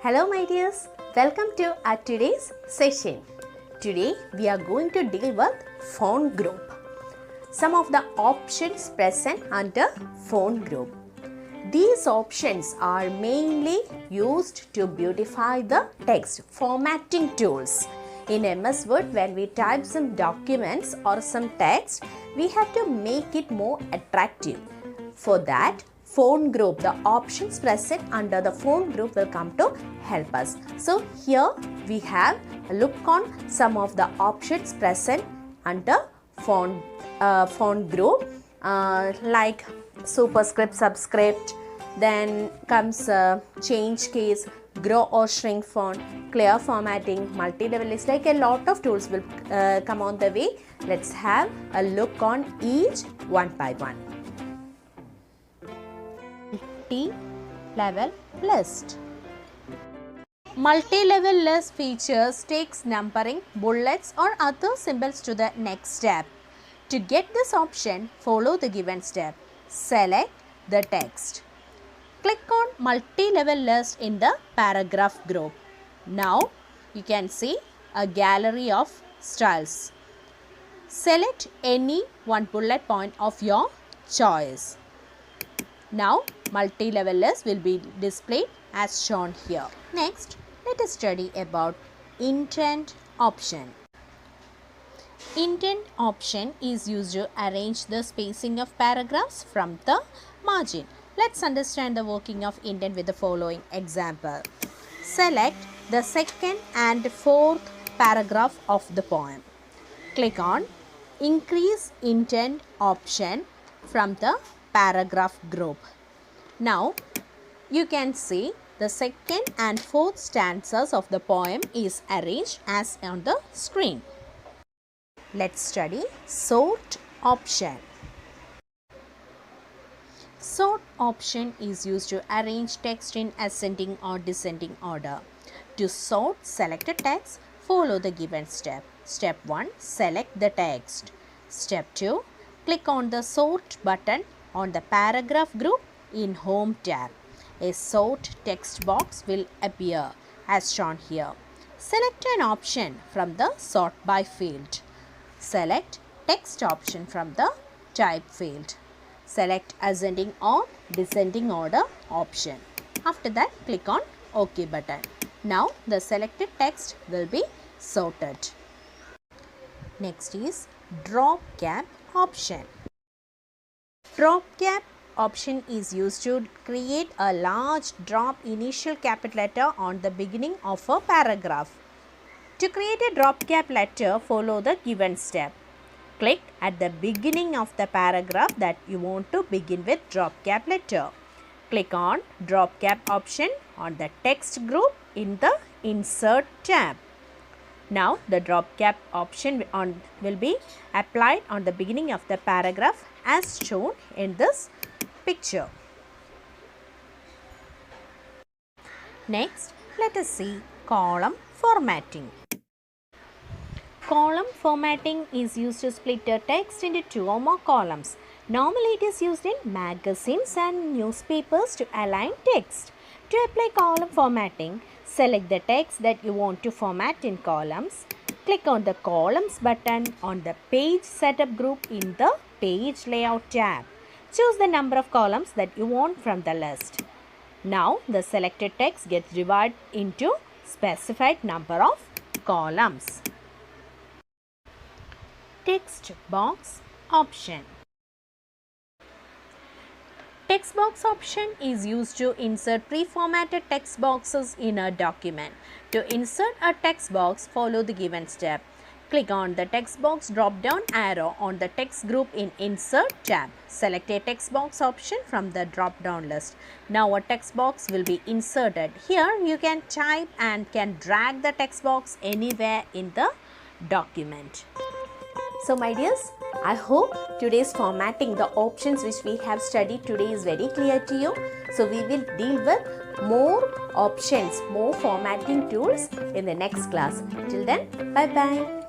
Hello my dears, welcome to our today's session. Today we are going to deal with font group. Some of the options present under font group. These options are mainly used to beautify the text, formatting tools. In MS Word, when we type some documents or some text, we have to make it more attractive. For that, font group, the options present under the font group will come to help us. So here we have a look on some of the options present under font group like superscript, subscript, then comes change case, grow or shrink font, clear formatting, multi-level list, like a lot of tools will come on the way. Let's have a look on each one by one. Multi-level list. Multi-level list features takes numbering, bullets or other symbols to the next step. To get this option, follow the given step. Select the text. Click on multi-level list in the paragraph group. Now you can see a gallery of styles. Select any one bullet point of your choice. Now multi-level list will be displayed as shown here. Next, let us study about indent option. Indent option is used to arrange the spacing of paragraphs from the margin. Let's understand the working of indent with the following example. Select the second and fourth paragraph of the poem. Click on Increase Indent option from the paragraph group. Now you can see the second and fourth stanzas of the poem is arranged as on the screen. Let's study sort option. Sort option is used to arrange text in ascending or descending order. To sort selected text, follow the given step. Step 1. Select the text. Step 2. Click on the sort button on the paragraph group in Home tab. A sort text box will appear as shown here. Select an option from the sort by field. Select text option from the type field. Select ascending or descending order option. After that, click on OK button. Now the selected text will be sorted. Next is drop cap option. Drop cap option is used to create a large drop initial capital letter on the beginning of a paragraph. To create a drop cap letter, follow the given step. Click at the beginning of the paragraph that you want to begin with drop cap letter. Click on drop cap option on the text group in the Insert tab. Now the drop cap option will be applied on the beginning of the paragraph as shown in this picture. Next, let us see column formatting. Column formatting is used to split a text into two or more columns. Normally it is used in magazines and newspapers to align text. To apply column formatting, select the text that you want to format in columns. Click on the columns button on the page setup group in the page layout tab. Choose the number of columns that you want from the list. Now the selected text gets divided into specified number of columns. Text box option. Text box option is used to insert pre-formatted text boxes in a document. To insert a text box, follow the given step. Click on the text box drop-down arrow on the text group in Insert tab. Select a text box option from the drop-down list. Now a text box will be inserted. Here you can type and can drag the text box anywhere in the document. So my dears, I hope today's formatting, the options which we have studied today is very clear to you. So we will deal with more options, more formatting tools in the next class. Till then, bye-bye.